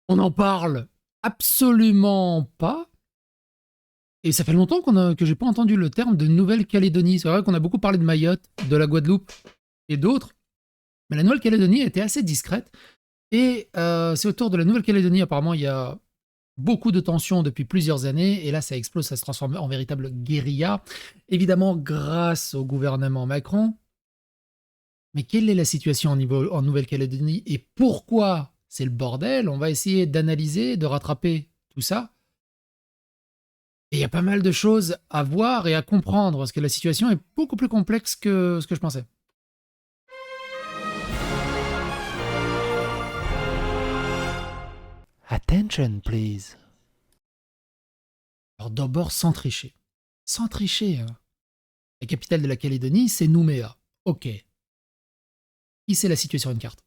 On n'en parle absolument pas. Et ça fait longtemps que j'ai pas entendu le terme de Nouvelle-Calédonie. C'est vrai qu'on a beaucoup parlé de Mayotte, de la Guadeloupe et d'autres. Mais la Nouvelle-Calédonie était assez discrète. Et c'est autour de la Nouvelle-Calédonie, apparemment, il y a beaucoup de tensions depuis plusieurs années. Et là, ça explose, ça se transforme en véritable guérilla. Évidemment, grâce au gouvernement Macron. Mais quelle est la situation en Nouvelle-Calédonie et pourquoi c'est le bordel? On va essayer d'analyser, de rattraper tout ça. Et il y a pas mal de choses à voir et à comprendre, parce que la situation est beaucoup plus complexe que ce que je pensais. Attention, please. Alors d'abord, sans tricher. Sans tricher, hein. La capitale de la Calédonie, c'est Nouméa. Ok. Qui sait la situer sur une carte?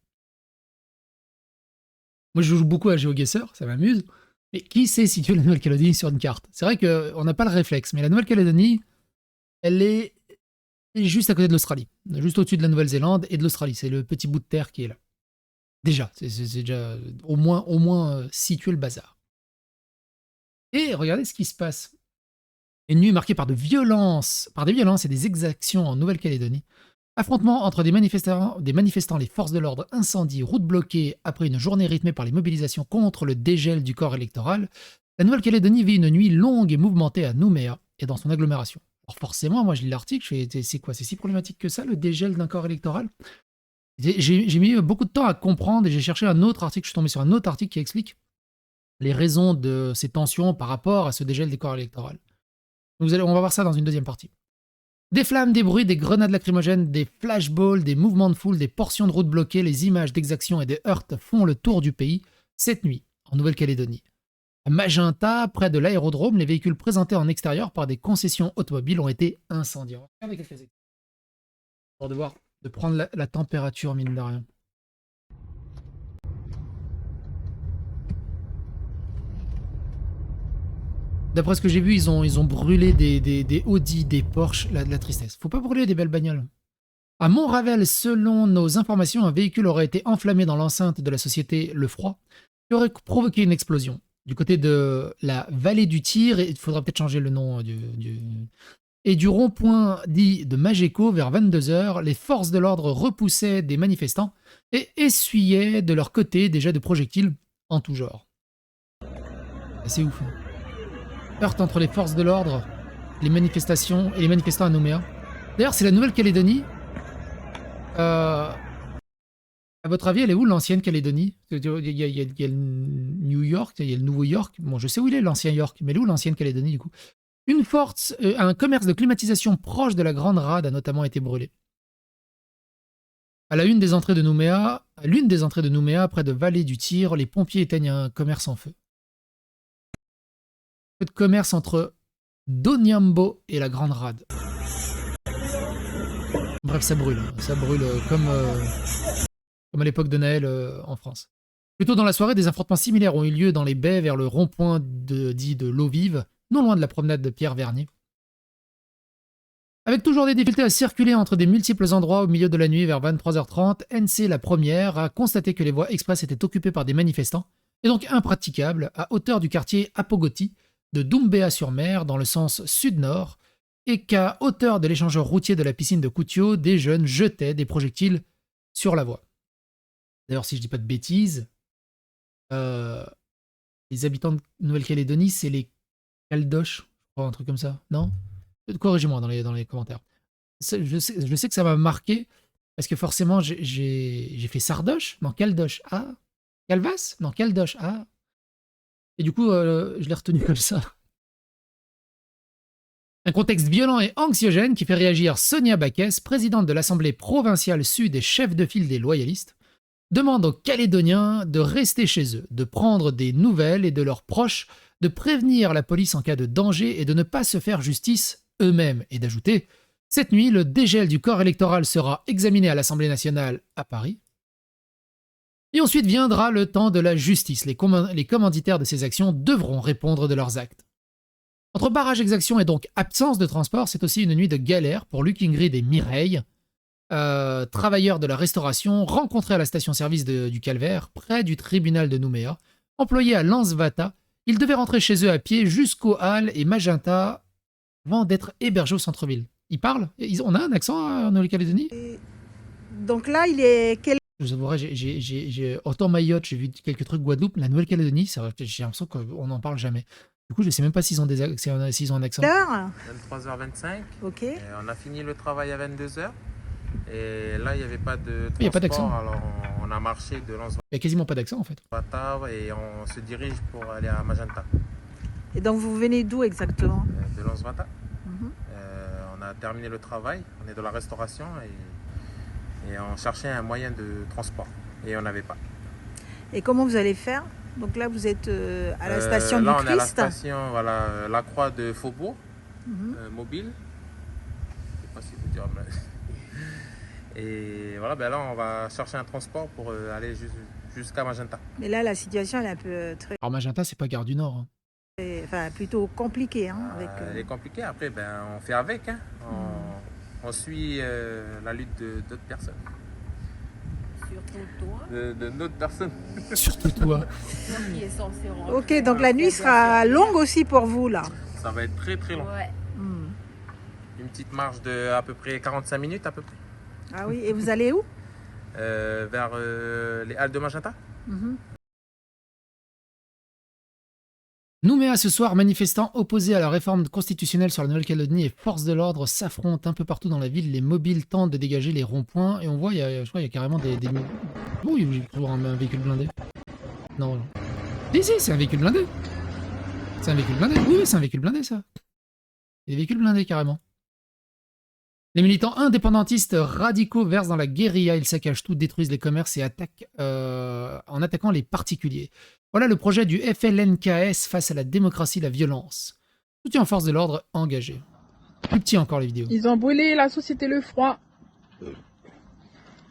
Moi, je joue beaucoup à GeoGuessr, ça m'amuse. Mais qui sait situer la Nouvelle-Calédonie sur une carte? C'est vrai qu'on n'a pas le réflexe, mais la Nouvelle-Calédonie, elle est juste à côté de l'Australie. Juste au-dessus de la Nouvelle-Zélande et de l'Australie. C'est le petit bout de terre qui est là. Déjà, c'est déjà au moins situer le bazar. Et regardez ce qui se passe. Une nuit marquée par des violences et des exactions en Nouvelle-Calédonie. Affrontement entre des manifestants, les forces de l'ordre, incendies, routes bloquées après une journée rythmée par les mobilisations contre le dégel du corps électoral. La Nouvelle-Calédonie vit une nuit longue et mouvementée à Nouméa et dans son agglomération. Alors forcément, moi je lis l'article, je fais c'est quoi, c'est si problématique que ça, le dégel d'un corps électoral? J'ai mis beaucoup de temps à comprendre et j'ai cherché un autre article, je suis tombé sur un autre article qui explique les raisons de ces tensions par rapport à ce dégel des corps électoraux. On va voir ça dans une deuxième partie. Des flammes, des bruits, des grenades lacrymogènes, des flashballs, des mouvements de foule, des portions de route bloquées, les images d'exactions et de heurts font le tour du pays cette nuit, en Nouvelle-Calédonie. À Magenta, près de l'aérodrome, les véhicules présentés en extérieur par des concessions automobiles ont été incendiés. On va regarder quelques exemples. Pour de prendre la température, mine de rien. D'après ce que j'ai vu, ils ont brûlé des Audi, des Porsche, la tristesse. Faut pas brûler des belles bagnoles. À Montravel, selon nos informations, un véhicule aurait été enflammé dans l'enceinte de la société Le Froid, qui aurait provoqué une explosion. Du côté de la vallée du Tir, il faudra peut-être changer le nom et du rond-point dit de Mageco vers 22h, les forces de l'ordre repoussaient des manifestants et essuyaient de leur côté des jets de projectiles en tout genre. C'est ouf. Heurte entre les forces de l'ordre, les manifestations et les manifestants à Nouméa. D'ailleurs, c'est la Nouvelle-Calédonie. À votre avis, elle est où l'ancienne Calédonie? Il y a le New York, il y a le Nouveau York. Bon, je sais où il est l'ancien York, mais elle est où l'ancienne Calédonie du coup? Un commerce de climatisation proche de la Grande Rade a notamment été brûlé. À l'une des entrées de Nouméa, près de Vallée du Tir, les pompiers éteignent un commerce en feu. Peu de commerce entre Doniambo et la Grande Rade. Bref, ça brûle. Ça brûle comme à l'époque de Naël en France. Plus tôt dans la soirée, des affrontements similaires ont eu lieu dans les baies vers le rond-point dit de l'eau vive, non loin de la promenade de Pierre Vernier. Avec toujours des difficultés à circuler entre des multiples endroits au milieu de la nuit vers 23h30, NC la première a constaté que les voies express étaient occupées par des manifestants et donc impraticables à hauteur du quartier Apogoti de Doumbéa-sur-Mer dans le sens sud-nord et qu'à hauteur de l'échangeur routier de la piscine de Koutio, des jeunes jetaient des projectiles sur la voie. D'ailleurs, si je dis pas de bêtises, les habitants de Nouvelle-Calédonie, c'est les Caldoches, je crois, un truc comme ça, non? Corrigez-moi dans les commentaires. Je sais que ça m'a marqué, parce que forcément, j'ai fait Sardoche, non, Caldoche, ah. Calvas, non, Caldoche, ah. Et du coup, je l'ai retenu comme ça. Un contexte violent et anxiogène qui fait réagir Sonia Baquès, présidente de l'Assemblée provinciale sud et chef de file des loyalistes, demande aux Calédoniens de rester chez eux, de prendre des nouvelles et de leurs proches, de prévenir la police en cas de danger et de ne pas se faire justice eux-mêmes, et d'ajouter « Cette nuit, le dégel du corps électoral sera examiné à l'Assemblée nationale à Paris. Et ensuite viendra le temps de la justice. Les commanditaires de ces actions devront répondre de leurs actes. » Entre barrage exaction et donc absence de transport, c'est aussi une nuit de galère pour Luc Ingrid et Mireille, travailleurs de la restauration rencontrés à la station-service du Calvaire, près du tribunal de Nouméa, Employés à Lansvata, ils devaient rentrer chez eux à pied jusqu'aux Halles et Magenta avant d'être hébergés au centre-ville. Ils parlent? On a un accent en Nouvelle-Calédonie? Donc là, il est quelle Je vous avouerai, autant Mayotte, j'ai vu quelques trucs Guadeloupe, la Nouvelle-Calédonie, j'ai l'impression qu'on n'en parle jamais. Du coup, je sais même pas s'ils ont, s'ils ont un accent. heure? 23h25. Ok. Et on a fini le travail à 22h. Et là, il n'y avait pas de transport. Il n'y a pas d'accent. Alors, on a marché de Il n'y a quasiment pas d'accent en fait. Lansvata et on se dirige pour aller à Magenta. Et donc vous venez d'où exactement? De Lansvata. Mhm. On a terminé le travail. On est dans la restauration et on cherchait un moyen de transport. Et on n'avait pas. Et comment vous allez faire? Donc là, vous êtes à la station du Là, on est à la Christ. station, voilà, la Croix de Faubourg, Mhm. mobile. Je sais pas si vous dire, mais... Et voilà, ben là, on va chercher un transport pour aller jusqu'à Magenta. Mais là, la situation elle est un peu Alors Magenta, c'est pas Gare du Nord. Hein. enfin, plutôt compliquée. Hein, avec, Elle est compliquée. Après, ben, on fait avec. Hein. On suit la lutte d'autres personnes. Surtout toi, De notre personne. Surtout toi. qui est censé rentrer. Ok, donc la nuit sera longue aussi pour vous là. Ça va être très très long. Ouais. Hmm. Une petite marche de à peu près 45 minutes à peu près. Ah oui, et vous allez où? Vers les Halles de Magenta. Mhm. Nouméa ce soir, manifestants opposés à la réforme constitutionnelle sur la Nouvelle-Calédonie et forces de l'ordre s'affrontent un peu partout dans la ville. Les mobiles tentent de dégager les ronds-points et on voit, je crois, il y a carrément des... Oh, il y a toujours un véhicule blindé. Non, non. Si, c'est un véhicule blindé. C'est un véhicule blindé. Oui, c'est un véhicule blindé, ça. Il y a des véhicules blindés, carrément. Les militants indépendantistes radicaux versent dans la guérilla. Ils saccagent tout, détruisent les commerces et attaquent en attaquant les particuliers. Voilà le projet du FLNKS face à la démocratie et la violence. Soutien en force de l'ordre engagé. Plus petit encore les vidéos. Ils ont brûlé la société Le Froid.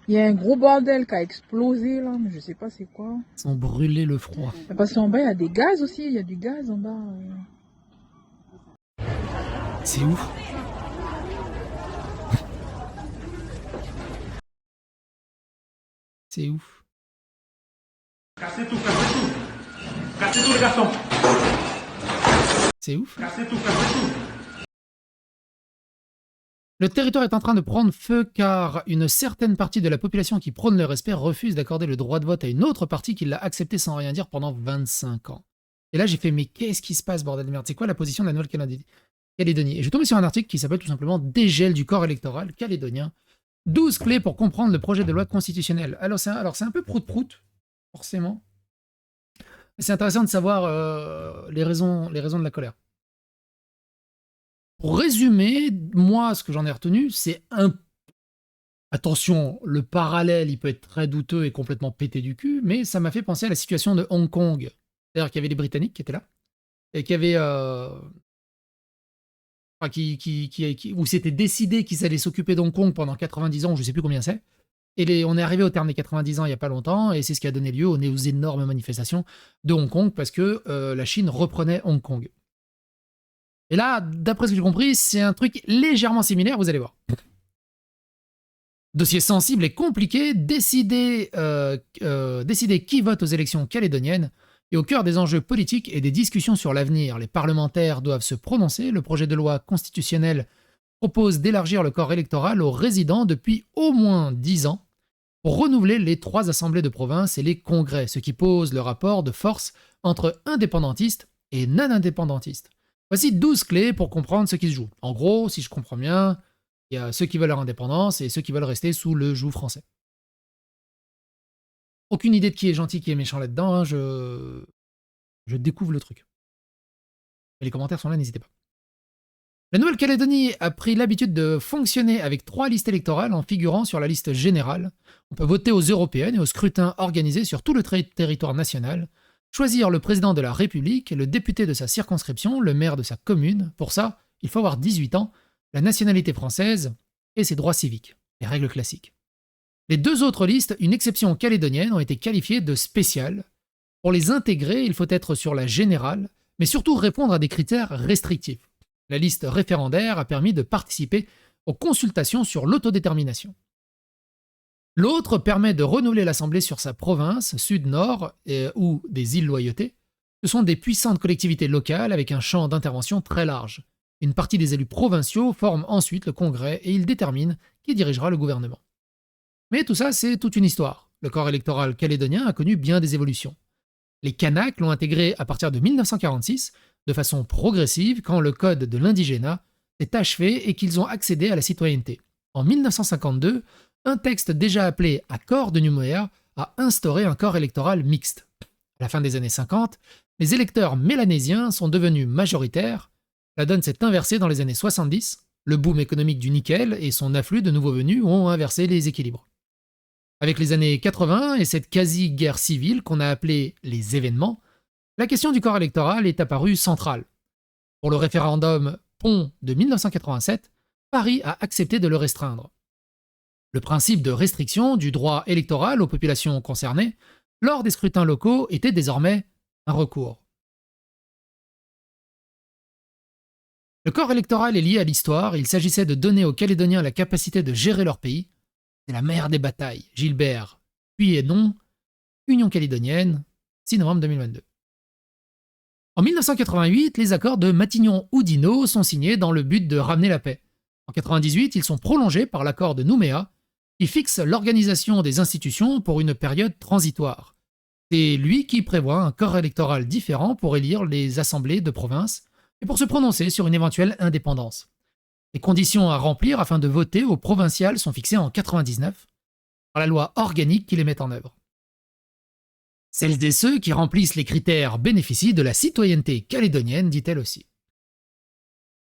Il y a un gros bordel qui a explosé là, mais je sais pas c'est quoi. Ils ont brûlé le froid. Parce qu'en bas il y a des gaz aussi, il y a du gaz en bas. C'est ouf. C'est ouf. Cassez tout, cassez tout. Cassez tout les garçons. C'est ouf. Cassez tout, cassez tout. Le territoire est en train de prendre feu car une certaine partie de la population qui prône le respect refuse d'accorder le droit de vote à une autre partie qui l'a accepté sans rien dire pendant 25 ans. Et là j'ai fait mais qu'est-ce qui se passe bordel de merde? C'est quoi la position de la Nouvelle-Calédonie? Et je suis tombé sur un article qui s'appelle tout simplement Dégel du corps électoral calédonien. 12 clés pour comprendre le projet de loi constitutionnelle. Alors c'est un peu prout-prout, forcément. C'est intéressant de savoir les raisons de la colère. Pour résumer, moi, ce que j'en ai retenu, c'est un... Attention, le parallèle, il peut être très douteux et complètement pété du cul, mais ça m'a fait penser à la situation de Hong Kong. C'est-à-dire qu'il y avait les Britanniques qui étaient là, et qui avaient... où c'était décidé qu'ils allaient s'occuper d'Hong Kong pendant 90 ans, je ne sais plus combien c'est. Et on est arrivé au terme des 90 ans il n'y a pas longtemps, et c'est ce qui a donné lieu aux énormes manifestations de Hong Kong, parce que la Chine reprenait Hong Kong. Et là, d'après ce que j'ai compris, c'est un truc légèrement similaire, vous allez voir. Dossier sensible et compliqué, décider qui vote aux élections calédoniennes, et au cœur des enjeux politiques et des discussions sur l'avenir. Les parlementaires doivent se prononcer. Le projet de loi constitutionnelle propose d'élargir le corps électoral aux résidents depuis au moins 10 ans pour renouveler les 3 assemblées de province et les congrès, ce qui pose le rapport de force entre indépendantistes et non-indépendantistes. Voici 12 clés pour comprendre ce qui se joue. En gros, si je comprends bien, il y a ceux qui veulent leur indépendance et ceux qui veulent rester sous le joug français. Aucune idée de qui est gentil, qui est méchant là-dedans, hein, je découvre le truc. Et les commentaires sont là, n'hésitez pas. La Nouvelle-Calédonie a pris l'habitude de fonctionner avec 3 listes électorales en figurant sur la liste générale. On peut voter aux européennes et au scrutin organisé sur tout le territoire national, choisir le président de la République, le député de sa circonscription, le maire de sa commune. Pour ça, il faut avoir 18 ans, la nationalité française et ses droits civiques, les règles classiques. Les 2 autres listes, une exception calédonienne, ont été qualifiées de spéciales. Pour les intégrer, il faut être sur la générale, mais surtout répondre à des critères restrictifs. La liste référendaire a permis de participer aux consultations sur l'autodétermination. L'autre permet de renouveler l'Assemblée sur sa province, sud-nord ou des îles Loyauté. Ce sont des puissantes collectivités locales avec un champ d'intervention très large. Une partie des élus provinciaux forment ensuite le Congrès et ils déterminent qui dirigera le gouvernement. Mais tout ça, c'est toute une histoire. Le corps électoral calédonien a connu bien des évolutions. Les Kanaks l'ont intégré à partir de 1946, de façon progressive, quand le code de l'indigénat s'est achevé et qu'ils ont accédé à la citoyenneté. En 1952, un texte déjà appelé Accord de Nouméa a instauré un corps électoral mixte. À la fin des années 50, les électeurs mélanésiens sont devenus majoritaires. La donne s'est inversée dans les années 70. Le boom économique du nickel et son afflux de nouveaux venus ont inversé les équilibres. Avec les années 80 et cette quasi-guerre civile qu'on a appelée les événements, la question du corps électoral est apparue centrale. Pour le référendum Pont de 1987, Paris a accepté de le restreindre. Le principe de restriction du droit électoral aux populations concernées lors des scrutins locaux était désormais un recours. Le corps électoral est lié à l'histoire, il s'agissait de donner aux Calédoniens la capacité de gérer leur pays. C'est la mère des batailles, Gilbert, puis et non, Union calédonienne, 6 novembre 2022. En 1988, les accords de Matignon-Oudinot sont signés dans le but de ramener la paix. En 1998, ils sont prolongés par l'accord de Nouméa, qui fixe l'organisation des institutions pour une période transitoire. C'est lui qui prévoit un corps électoral différent pour élire les assemblées de province et pour se prononcer sur une éventuelle indépendance. Les conditions à remplir afin de voter aux provinciales sont fixées en 1999 par la loi organique qui les met en œuvre. Celles et ceux qui remplissent les critères bénéficient de la citoyenneté calédonienne, dit-elle aussi.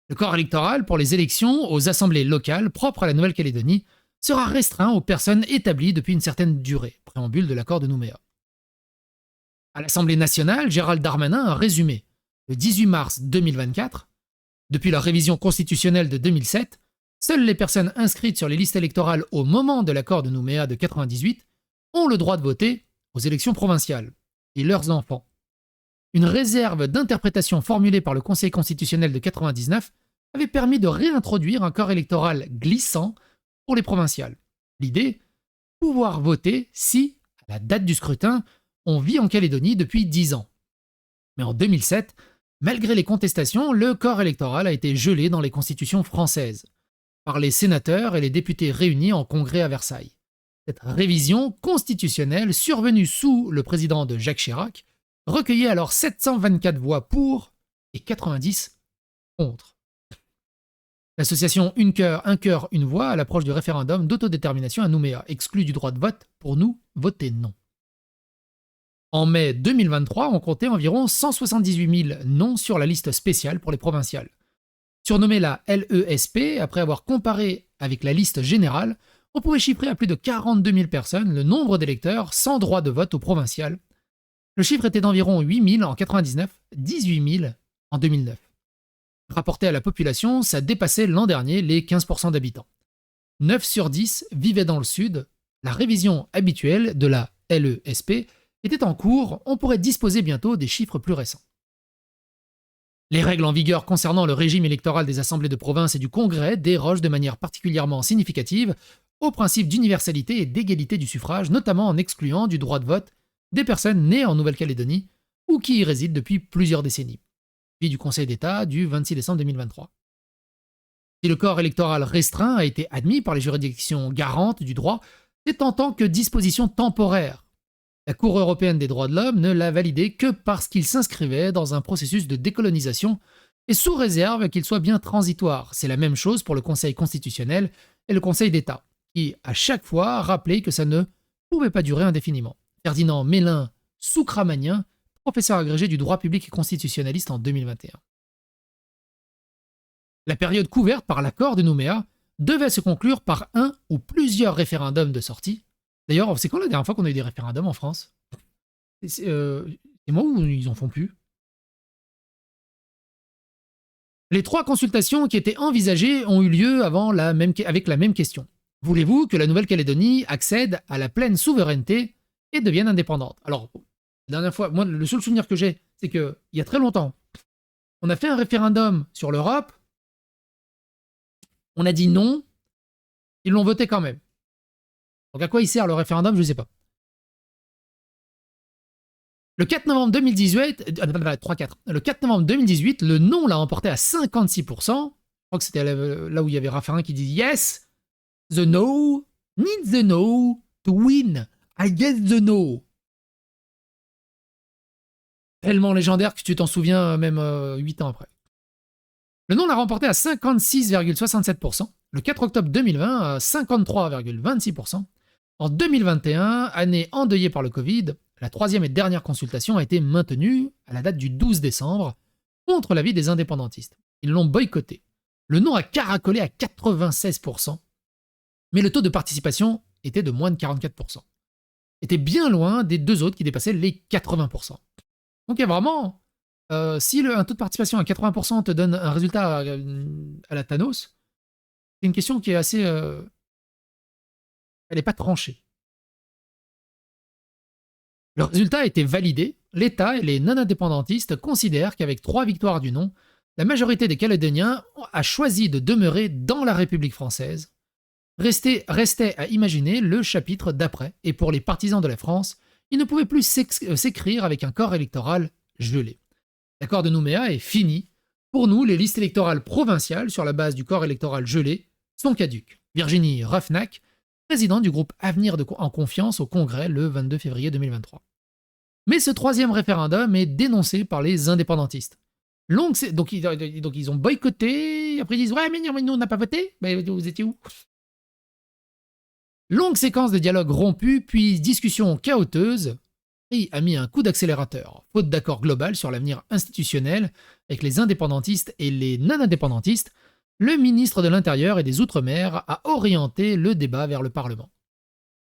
Le corps électoral pour les élections aux assemblées locales propres à la Nouvelle-Calédonie sera restreint aux personnes établies depuis une certaine durée, préambule de l'accord de Nouméa. À l'Assemblée nationale, Gérald Darmanin a résumé, le 18 mars 2024, depuis la révision constitutionnelle de 2007, seules les personnes inscrites sur les listes électorales au moment de l'accord de Nouméa de 1998 ont le droit de voter aux élections provinciales, et leurs enfants. Une réserve d'interprétation formulée par le Conseil constitutionnel de 1999 avait permis de réintroduire un corps électoral glissant pour les provinciales. L'idée, pouvoir voter si, à la date du scrutin, on vit en Calédonie depuis 10 ans. Mais en 2007, malgré les contestations, le corps électoral a été gelé dans les constitutions françaises, par les sénateurs et les députés réunis en congrès à Versailles. Cette révision constitutionnelle, survenue sous le président de Jacques Chirac, recueillait alors 724 voix pour et 90 contre. L'association Un cœur, une voix à l'approche du référendum d'autodétermination à Nouméa, exclut du droit de vote, pour nous, voter non. En mai 2023, on comptait environ 178 000 noms sur la liste spéciale pour les provinciales. Surnommée la LESP, après avoir comparé avec la liste générale, on pouvait chiffrer à plus de 42 000 personnes le nombre d'électeurs sans droit de vote aux provinciales. Le chiffre était d'environ 8 000 en 1999, 18 000 en 2009. Rapporté à la population, ça dépassait l'an dernier les 15% d'habitants. 9 sur 10 vivaient dans le sud. La révision habituelle de la LESP était en cours, on pourrait disposer bientôt des chiffres plus récents. Les règles en vigueur concernant le régime électoral des assemblées de province et du Congrès dérogent de manière particulièrement significative au principe d'universalité et d'égalité du suffrage, notamment en excluant du droit de vote des personnes nées en Nouvelle-Calédonie ou qui y résident depuis plusieurs décennies. Puis du Conseil d'État du 26 décembre 2023. Si le corps électoral restreint a été admis par les juridictions garantes du droit, c'est en tant que disposition temporaire. La Cour européenne des droits de l'homme ne l'a validé que parce qu'il s'inscrivait dans un processus de décolonisation et sous réserve qu'il soit bien transitoire. C'est la même chose pour le Conseil constitutionnel et le Conseil d'État, qui à chaque fois rappelaient que ça ne pouvait pas durer indéfiniment. Ferdinand Mélin Soukramanien, professeur agrégé du droit public et constitutionnaliste en 2021. La période couverte par l'accord de Nouméa devait se conclure par un ou plusieurs référendums de sortie. D'ailleurs, c'est quand la dernière fois qu'on a eu des référendums en France? C'est moi ou ils en font plus? Les 3 consultations qui étaient envisagées ont eu lieu avec la même question. Voulez-vous que la Nouvelle-Calédonie accède à la pleine souveraineté et devienne indépendante? Alors, la dernière fois, moi, le seul souvenir que j'ai, c'est qu'il y a très longtemps, on a fait un référendum sur l'Europe, on a dit non, ils l'ont voté quand même. Donc à quoi il sert le référendum, je ne sais pas. Le 4 novembre 2018, le 4 novembre 2018, le non l'a emporté à 56%. Je crois que c'était là où il y avait Raffarin qui dit Yes, the no needs the no to win. I get the no. Tellement légendaire que tu t'en souviens même 8 ans après. Le non l'a remporté à 56,67%. Le 4 octobre 2020 à 53,26%. En 2021, année endeuillée par le Covid, la troisième et dernière consultation a été maintenue à la date du 12 décembre contre l'avis des indépendantistes. Ils l'ont boycotté. Le non a caracolé à 96%, mais le taux de participation était de moins de 44%. Était bien loin des deux autres qui dépassaient les 80%. Donc il y a vraiment, si un taux de participation à 80% te donne un résultat à la Thanos, c'est une question qui est assez... elle n'est pas tranchée. Le résultat a été validé. L'État et les non-indépendantistes considèrent qu'avec 3 victoires du non, la majorité des Calédoniens a choisi de demeurer dans la République française. Restait à imaginer le chapitre d'après, et pour les partisans de la France, il ne pouvait plus s'écrire avec un corps électoral gelé. L'accord de Nouméa est fini. Pour nous, les listes électorales provinciales sur la base du corps électoral gelé sont caduques. Virginie Ruffnack, présidente du groupe Avenir en Confiance au Congrès le 22 février 2023. Mais ce troisième référendum est dénoncé par les indépendantistes. Donc ils ont boycotté, après ils disent « Ouais, mais nous on n'a pas voté ». Mais vous étiez où? Longue séquence de dialogue rompu, puis discussion chaoteuse. Paris a mis un coup d'accélérateur, faute d'accord global sur l'avenir institutionnel avec les indépendantistes et les non-indépendantistes. Le ministre de l'Intérieur et des Outre-mer a orienté le débat vers le Parlement.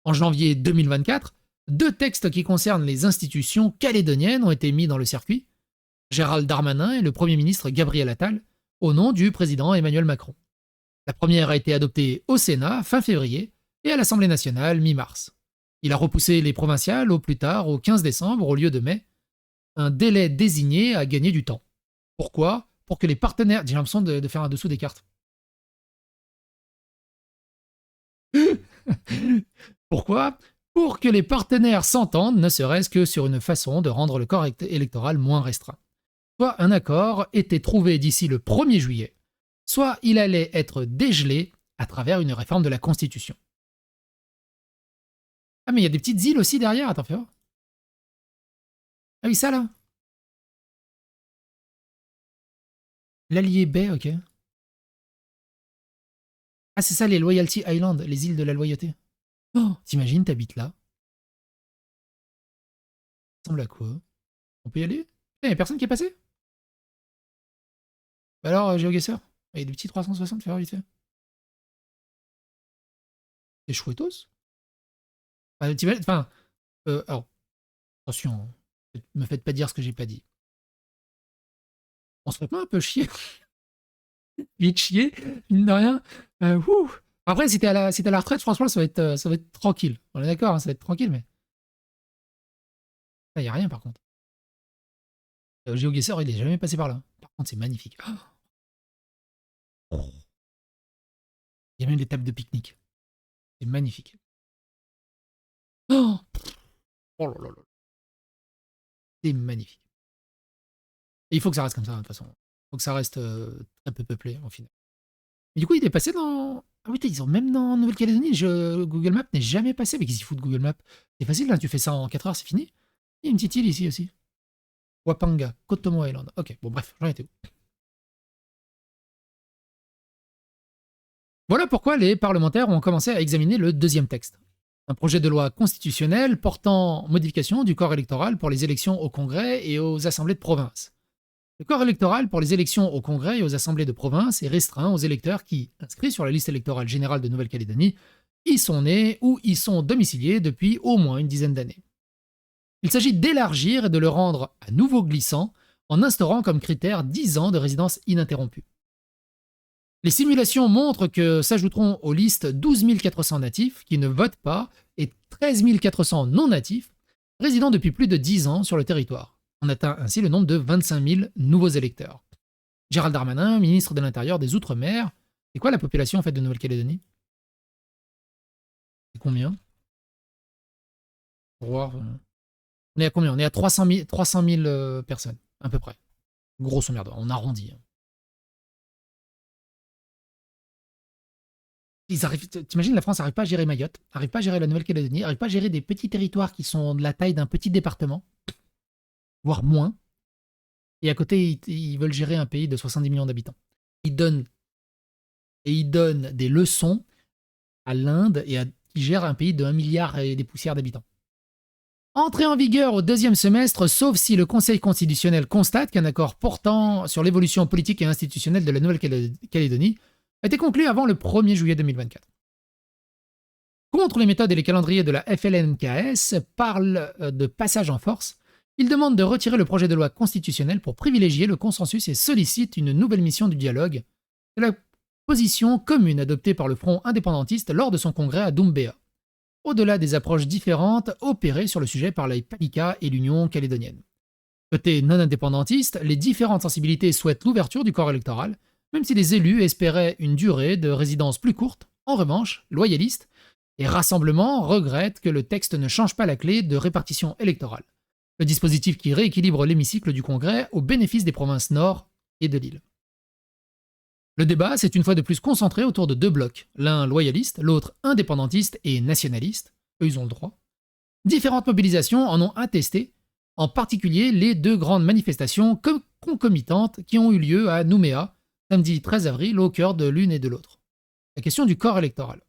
En janvier 2024, 2 textes qui concernent les institutions calédoniennes ont été mis dans le circuit. Gérald Darmanin et le Premier ministre Gabriel Attal, au nom du président Emmanuel Macron. La première a été adoptée au Sénat fin février et à l'Assemblée nationale mi-mars. Il a repoussé les provinciales au plus tard au 15 décembre au lieu de mai. Un délai désigné a gagné du temps. Pourquoi? Pour que les partenaires... J'ai l'impression de faire un dessous des cartes. Pourquoi? Pour que les partenaires s'entendent, ne serait-ce que sur une façon de rendre le corps électoral moins restreint. Soit un accord était trouvé d'ici le 1er juillet, soit il allait être dégelé à travers une réforme de la Constitution. Ah mais il y a des petites îles aussi derrière, attends, fais voir. Ah oui, ça là. L'Allier Bay, ok. Ah c'est ça les Loyalty Island, les îles de la loyauté. Oh, t'imagines, t'habites là. Ça ressemble à quoi? On peut y aller? Il y a personne qui est passé? Bah alors, GeoGuessr, il y a des petits 360, fais voir vite fait. C'est chouettos. Enfin, alors, attention, me faites pas dire ce que j'ai pas dit. On se ferait pas un peu chier? Vite chier, mine de rien. Après, si t'es à la retraite, franchement, ça va être tranquille. On est d'accord, hein, ça va être tranquille, mais... Là, y a rien, par contre. GeoGuessr, il est jamais passé par là. Par contre, c'est magnifique. Il y a même des tables de pique-nique. C'est magnifique. Oh là là là. C'est magnifique. Et il faut que ça reste comme ça, de toute façon. Il faut que ça reste très peu peuplé, au final. Mais du coup, il est passé dans... Ah oui, ils ont même dans Nouvelle-Calédonie, Google Maps n'est jamais passé. Mais qu'est-ce qu'il fout de Google Maps? C'est facile, là, tu fais ça en 4 heures, c'est fini. Il y a une petite île ici aussi. Wapanga, Kotomo Island. Ok, bon bref, j'en étais où? Voilà pourquoi les parlementaires ont commencé à examiner le deuxième texte. Un projet de loi constitutionnelle portant modification du corps électoral pour les élections au Congrès et aux assemblées de province. Le corps électoral pour les élections au Congrès et aux assemblées de province est restreint aux électeurs qui, inscrits sur la liste électorale générale de Nouvelle-Calédonie, y sont nés ou y sont domiciliés depuis au moins une dizaine d'années. Il s'agit d'élargir et de le rendre à nouveau glissant en instaurant comme critère 10 ans de résidence ininterrompue. Les simulations montrent que s'ajouteront aux listes 12 400 natifs qui ne votent pas et 13 400 non-natifs résidant depuis plus de 10 ans sur le territoire. On atteint ainsi le nombre de 25 000 nouveaux électeurs. Gérald Darmanin, ministre de l'Intérieur des Outre-mer. C'est quoi la population en fait de Nouvelle-Calédonie? C'est combien? Pour voir. On est à combien? On est à 300 000 personnes, à peu près. Grosso merdo, on arrondit. T'imagines, la France n'arrive pas à gérer Mayotte, n'arrive pas à gérer la Nouvelle-Calédonie, n'arrive pas à gérer des petits territoires qui sont de la taille d'un petit département, voire moins. Et à côté, ils veulent gérer un pays de 70 millions d'habitants. Ils donnent des leçons à l'Inde qui gère un pays de 1 milliard et des poussières d'habitants. Entrée en vigueur au deuxième semestre, sauf si le Conseil constitutionnel constate qu'un accord portant sur l'évolution politique et institutionnelle de la Nouvelle-Calédonie a été conclu avant le 1er juillet 2024. Contre les méthodes et les calendriers de la FLNKS parle de passage en force. Il demande de retirer le projet de loi constitutionnelle pour privilégier le consensus et sollicite une nouvelle mission du dialogue de la position commune adoptée par le Front indépendantiste lors de son congrès à Doumbéa, au-delà des approches différentes opérées sur le sujet par la PALICA et l'Union calédonienne. Côté non-indépendantiste, les différentes sensibilités souhaitent l'ouverture du corps électoral, même si les élus espéraient une durée de résidence plus courte. En revanche, loyalistes et rassemblements regrettent que le texte ne change pas la clé de répartition électorale, le dispositif qui rééquilibre l'hémicycle du Congrès au bénéfice des provinces nord et de l'île. Le débat s'est une fois de plus concentré autour de deux blocs, l'un loyaliste, l'autre indépendantiste et nationaliste. Eux, ils ont le droit. Différentes mobilisations en ont attesté, en particulier les deux grandes manifestations concomitantes qui ont eu lieu à Nouméa, samedi 13 avril, au cœur de l'une et de l'autre. La question du corps électoral.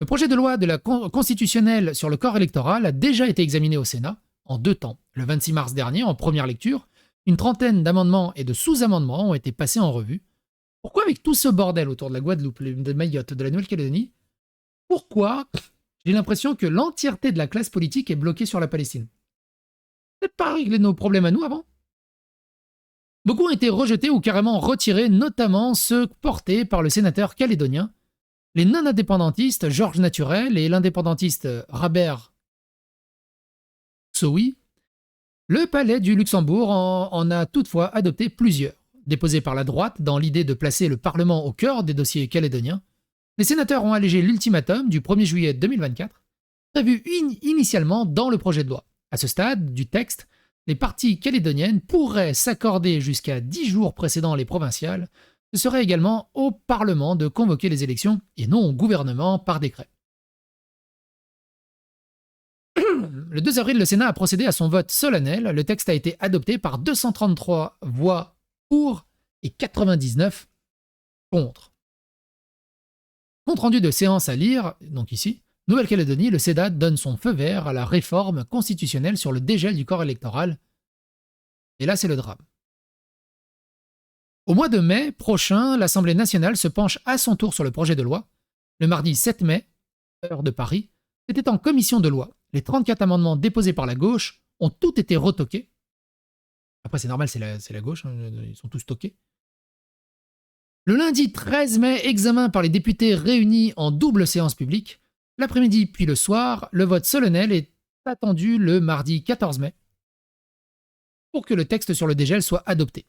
Le projet de loi de la constitutionnelle sur le corps électoral a déjà été examiné au Sénat, en deux temps. Le 26 mars dernier, en première lecture, une trentaine d'amendements et de sous-amendements ont été passés en revue. Pourquoi, avec tout ce bordel autour de la Guadeloupe, de Mayotte, de la Nouvelle-Calédonie, pourquoi j'ai l'impression que l'entièreté de la classe politique est bloquée sur la Palestine? C'est pas régler nos problèmes à nous avant? Beaucoup ont été rejetés ou carrément retirés, notamment ceux portés par le sénateur calédonien, les non-indépendantistes Georges Naturel et l'indépendantiste Rabert Sowi. Le palais du Luxembourg en a toutefois adopté plusieurs, déposés par la droite dans l'idée de placer le Parlement au cœur des dossiers calédoniens. Les sénateurs ont allégé l'ultimatum du 1er juillet 2024, prévu initialement dans le projet de loi. À ce stade du texte, les parties calédoniennes pourraient s'accorder jusqu'à 10 jours précédant les provinciales. Ce serait également au Parlement de convoquer les élections et non au gouvernement par décret. Le 2 avril, le Sénat a procédé à son vote solennel. Le texte a été adopté par 233 voix pour et 99 contre. Compte rendu de séance à lire, donc ici, Nouvelle-Calédonie, le Sénat donne son feu vert à la réforme constitutionnelle sur le dégel du corps électoral. Et là, c'est le drame. Au mois de mai prochain, l'Assemblée nationale se penche à son tour sur le projet de loi. Le mardi 7 mai, heure de Paris, c'était en commission de loi. Les 34 amendements déposés par la gauche ont tous été retoqués. Après, c'est normal, c'est la gauche, hein, ils sont tous toqués. Le lundi 13 mai, examen par les députés réunis en double séance publique. L'après-midi puis le soir, le vote solennel est attendu le mardi 14 mai pour que le texte sur le dégel soit adopté.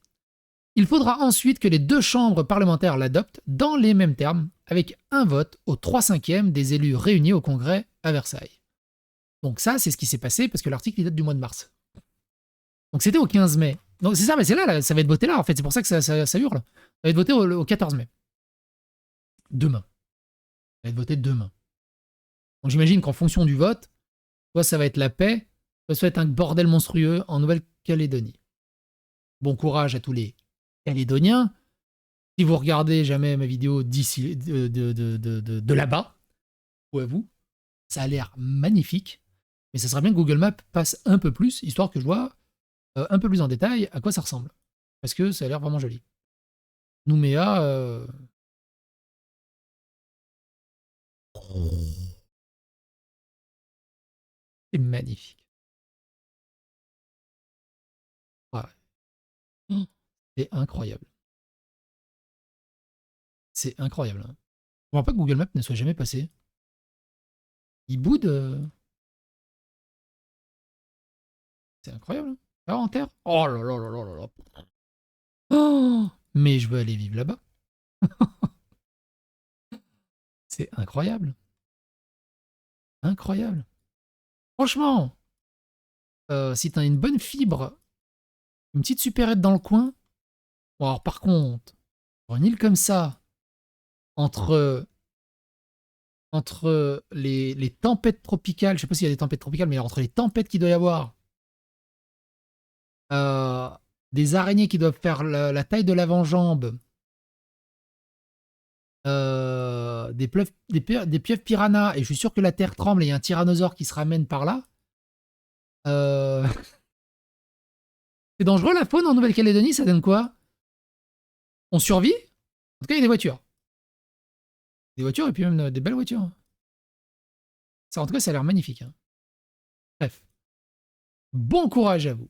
Il faudra ensuite que les deux chambres parlementaires l'adoptent dans les mêmes termes, avec un vote aux 3/5 des élus réunis au Congrès à Versailles. Donc ça, c'est ce qui s'est passé parce que l'article il date du mois de mars. Donc c'était au 15 mai. Donc c'est ça, mais c'est là, ça va être voté là en fait, c'est pour ça que ça hurle. Ça va être voté au 14 mai. Demain. Ça va être voté demain. Donc j'imagine qu'en fonction du vote, soit ça va être la paix, soit ça va être un bordel monstrueux en Nouvelle-Calédonie. Bon courage à tous les Calédoniens. Si vous regardez jamais ma vidéo d'ici, de là-bas, ou à vous, ça a l'air magnifique, mais ça serait bien que Google Maps passe un peu plus, histoire que je vois un peu plus en détail à quoi ça ressemble. Parce que ça a l'air vraiment joli. Nouméa... C'est magnifique. Ouais. C'est incroyable. C'est incroyable. Hein. Je ne comprends pas que Google Maps ne soit jamais passé. Il boude. C'est incroyable. Hein. Ah, en terre. Oh là là là là là là. Oh, mais je veux aller vivre là-bas. C'est incroyable. Incroyable. Franchement, si t'as une bonne fibre, une petite supérette dans le coin. Bon, alors par contre, pour une île comme ça, entre les tempêtes tropicales, je sais pas s'il y a des tempêtes tropicales, mais entre les tempêtes qu'il doit y avoir, des araignées qui doivent faire la taille de l'avant-jambe, des pieuvres piranhas, et je suis sûr que la terre tremble et il y a un tyrannosaure qui se ramène par là. C'est dangereux la faune en Nouvelle-Calédonie, ça donne quoi? On survit? En tout cas, il y a des voitures. Des voitures et puis même des belles voitures. Ça, en tout cas, ça a l'air magnifique. Hein. Bref. Bon courage à vous.